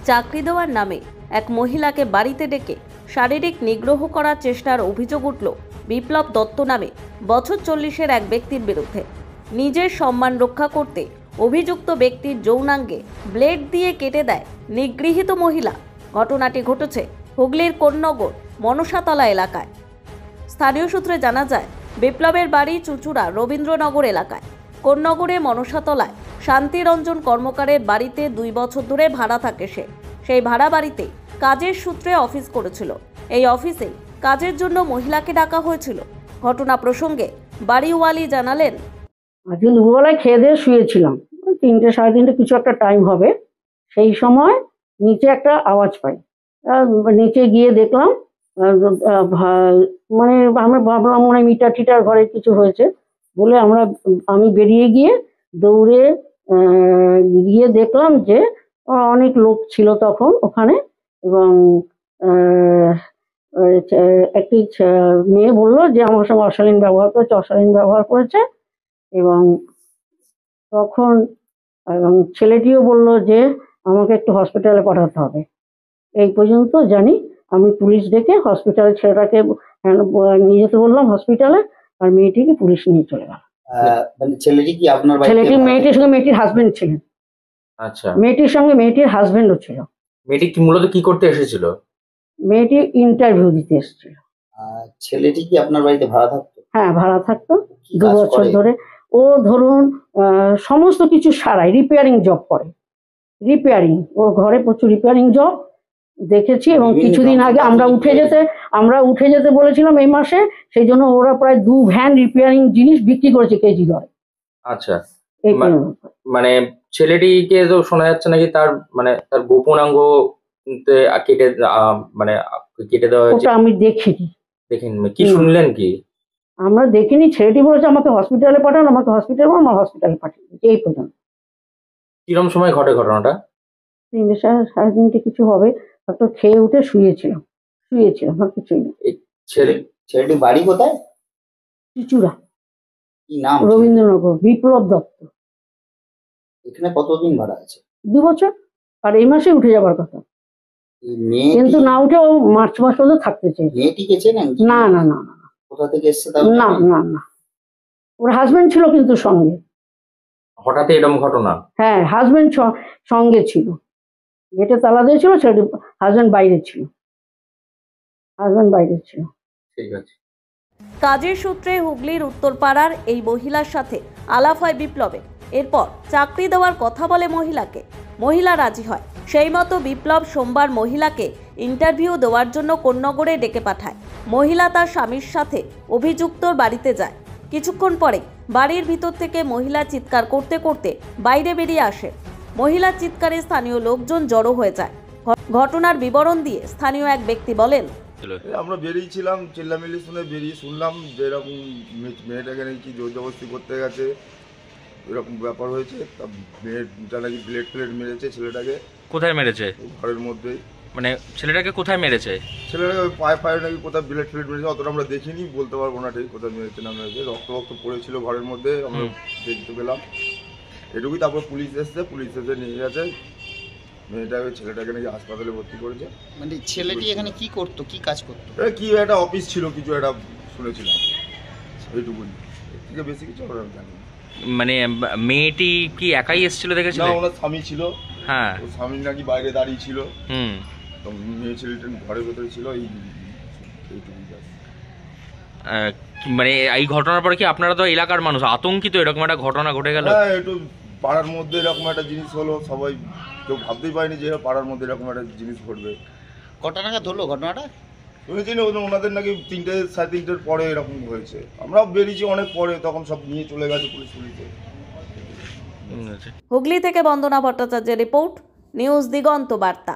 চাকরি দেওয়ার নামে এক মহিলাকে বাড়িতে ডেকে শারীরিক নিগ্রহ করার চেষ্টার অভিযোগ উঠল বিপ্লব দত্ত নামে বছর 40-এর এক ব্যক্তির বিরুদ্ধে। নিজের সম্মান রক্ষা করতে অভিযুক্ত ব্যক্তির যৌনাঙ্গে ব্লেড দিয়ে কেটে দেয় নিগৃহীত মহিলা। ঘটনাটি ঘটেছে হুগলির কোন্নগর মনসাতলা এলাকায়। স্থানীয় সূত্রে জানা যায়, বিপ্লবের বাড়ি চুচুড়া রবীন্দ্রনগর এলাকায়। কোন্নগরে মনসাতলায় শান্তিরঞ্জন কর্মকারের বাড়িতে 2 বছর ধরে ভাড়া থাকে সে। সেই ভাড়া বাড়িতে কাজের সূত্রে অফিস করেছিল। এই অফিসে কাজের জন্য মহিলাকে ডাকা হয়েছিল। ঘটনা প্রসঙ্গে বাড়িওয়ালি জানালেন, আজকে দুপুরবেলায় খেয়ে দিয়ে শুয়েছিলাম, 3টে সাড়ে 3টে কিছু একটা টাইম হবে। সেই সময় নিচে একটা আওয়াজ পাই। নিচে গিয়ে দেখলাম, মানে আমরা ভাবলাম মনে হয় মিটার টিটার ঘরে কিছু হয়েছে বলে আমি বেরিয়ে গিয়ে দৌড়ে গিয়ে দেখলাম যে অনেক লোক ছিল তখন ওখানে, এবং একটি মেয়ে বললো যে আমার সঙ্গে অশালীন ব্যবহার করেছে। এবং তখন ছেলেটিও বলল যে আমাকে একটু হসপিটালে পাঠাতে হবে। এই পর্যন্ত জানি। আমি পুলিশ ডেকে হসপিটালে ছেলেটাকে নিয়ে যেতে বললাম হসপিটালে, আর মেয়েটিকে পুলিশ নিয়ে চলে গেল। ছেলেটি কি আপনার বাড়িতে? ছেলেটি মেয়েটির সঙ্গে মেয়েটির হাজবেন্ড ছিলেন। আচ্ছা, মেয়েটির সঙ্গে মেয়েটির হাজবেন্ডও ছিল। মেয়েটি কি মূলত কি করতে এসেছিল? মেয়েটি ইন্টারভিউ দিতে এসেছিল। ছেলেটি কি আপনার বাড়িতে ভাড়া থাকতো? হ্যাঁ, ভাড়া থাকতো 2 বছর ধরে। ও ধরুন সমস্ত কিছু সারাই, রিপেয়ারিং জব করে। রিপেয়ারিং, ওর ঘরে প্রচুর রিপেয়ারিং জব দেখেছি। এবং কিছুদিন আগে আমরা উঠে যেতে বলেছিলাম এই মাসে, সেই জন্য ওরা প্রায় 2 ভ্যান রিপেয়ারিং জিনিস বিক্রি করেছে কেজি দরে। আচ্ছা, মানে ছেলেটিকে তো শোনা যাচ্ছে নাকি তার গোপনাঙ্গ কেটে দেওয়া হয়েছে। ওটা আমি দেখিনি। কি শুনলেন? কি আমরা দেখিনি। ছেলেটি বলেছে আমাকে হসপিটালে পাঠান, আমার হসপিটালে পাঠিয়ে দিয়েছে। এই পর্যন্ত। কিরকম সময় ঘটে ঘটনাটা? 3টে সাড়ে 3টে কিছু হবে। হয়তো খেয়ে উঠে শুয়েছিলাম আর কিছুই না। ছেলেটির বাড়ি কোথায়? চুচুড়া। কি নাম? রবীন্দ্রনগর। বিপ্লব দত্ত। এখানে কতদিন ভাড়া আছে? 2 বছর। আর এই মাসে উঠে যাবার কথা, কিন্তু না উঠে ও মার্চ মাস পর্যন্ত থাকতে চেয়েছে। মেয়েটিকে চেনেন? না না না না। কোথা থেকে এসেছে? না না না, ওর হাজবেন্ড ছিল কিন্তু সঙ্গে। হঠাৎ এরকম ঘটনা? হ্যাঁ, হাজবেন্ড সঙ্গে ছিল। গেটে তালা দিয়েছিল, হাজবেন্ড বাইরে ছিল। ঠিক আছে। কাজের সূত্রে হুগলির উত্তরপাড়ার এই মহিলার সাথে আলাপ হয় বিপ্লবের। এরপর চাকরি দেওয়ার কথা বলে মহিলাকে। মহিলা রাজি হয়। সেই মতো বিপ্লব সোমবার মহিলাকে ইন্টারভিউ দেওয়ার জন্য কোন্নগরে ডেকে পাঠায়। মহিলা তার স্বামীর সাথে অভিযুক্তর বাড়িতে যায়। কিছুক্ষণ পরে বাড়ির ভিতর থেকে মহিলা চিৎকার করতে করতে বাইরে বেরিয়ে আসে। মহিলার চিৎকারে স্থানীয় লোকজন জড়ো হয়ে যায়। ঘটনার বিবরণ দিয়ে স্থানীয় এক ব্যক্তি বলেন, আমরা বেরিয়েছিলাম, চিল্লামিল্লি শুনে বেরিয়ে শুনলাম যে এরকম মেয়েটাকে নাকি জোর জবরদস্তি করতে গেছে, এরকম ব্যাপার হয়েছে। তা মেয়েটা নাকি ব্লেড মেরেছে ছেলেটাকে। কোথায় মেরেছে? ঘরের মধ্যেই। মানে ছেলেটাকে কোথায় মেরেছে? ছেলেটাকে পায়ে নাকি কোথায় ব্লেড মেরেছে, অতটা আমরা দেখিনি, বলতে পারবো না ঠিক কোথায় মেরেছে না মেরেছে। রক্ত পড়েছিল ঘরের মধ্যে, আমরা দেখতে পেলাম এটুকুই। তারপর পুলিশ এসে নিয়ে গেছে ছেলেটাকে নাকি হাসপাতালে ভর্তি করেছে। মানে ছেলেটি এখানে কি করতো, কি কাজ করতো? কি একটা অফিস ছিল, কিছু একটা শুনেছিলাম, এইটুকুই। থেকে বেশি কিছু আমরা জানি না। মানে মেয়েটি কি একাই এসেছিল দেখেছিল? না, ওনার স্বামী ছিল। হ্যাঁ, ওর স্বামী নাকি বাইরে দাঁড়িয়ে ছিল। তো মেয়ে ছেলেটা ঘরের ভেতরে ছিল। মানে এই ঘটনার পরে কি আপনারা তো এলাকার মানুষ আতঙ্কিত, এরকম একটা ঘটনা ঘটে গেল? হ্যাঁ, একটু পাড়ার মধ্যে এরকম একটা জিনিস হলো, সবাই কেউ ভাবতেই পারেনি যে পাড়ার মধ্যে এরকম একটা জিনিস ঘটবে। কটা নাগাদ ধরলো ঘটনাটা? শুনেছি না ওনাদের নাকি 3টে সাড়ে 3টের পরে এরকম হয়েছে। আমরা বেরিয়েছি অনেক পরে, তখন সব নিয়ে চলে গেছে পুলিশে। হুগলি থেকে বন্দনা ভট্টাচার্যের রিপোর্ট, নিউজ দিগন্ত বার্তা।